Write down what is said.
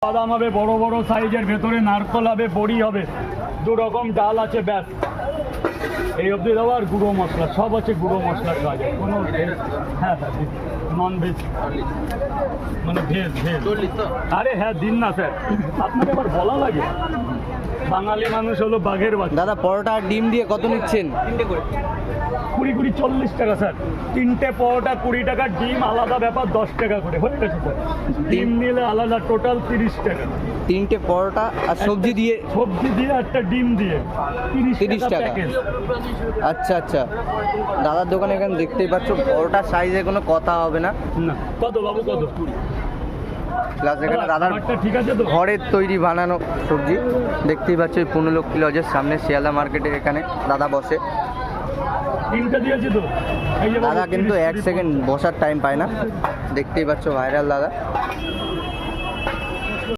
বাদাম হবে বড় বড় সাইজের, ভেতরে নারকল হবে, বড়ি হবে, দু রকম ডাল আছে, ব্যাস এই অবধি দেওয়া। আর গুঁড়ো মশলা সব আছে, গুঁড়ো মশলার কাজ, কোনো ভেজ, হ্যাঁ নন ভেজ মানে ভেজ ভেজ। আরে হ্যাঁ দিন না স্যার, আপনাকে আবার বলা লাগে, বাঙালি মানুষ হলো বাঘের বাচ্চা। দাদা পরোটা আর ডিম দিয়ে কত নিচ্ছেন? 20 40 টাকা স্যার, 3টে পরোটা 20 টাকা, ডিম আলাদা ব্যাপার 10 টাকা করে হয়ে গেছে স্যার। ডিম নিলে আলাদা টোটাল 30 টাকা। 3টে পরোটা আর সবজি দিয়ে? সবজি দিয়ে একটা ডিম দিয়ে 30 টাকা প্যাকেজ। আচ্ছা আচ্ছা, দাদার দোকানে এখানে দেখতেই পাচ্ছ পরোটার সাইজে কোনো কথা হবে না। না কত বাবু, কত? প্লাস এখানে দাদার ঠিক আছে তো, ঘরের তৈরি বানানো সবজি দেখতেই পাচ্ছ। এই পুনলক্ষ্মী লজের সামনে শিয়ালদা মার্কেটে এখানে দাদা বসে। ডিমটা দিয়েছি তো, এই যে দাদা কিন্তু 1 সেকেন্ড বসার টাইম পায় না, দেখতেই পাচ্ছ ভাইরাল দাদা।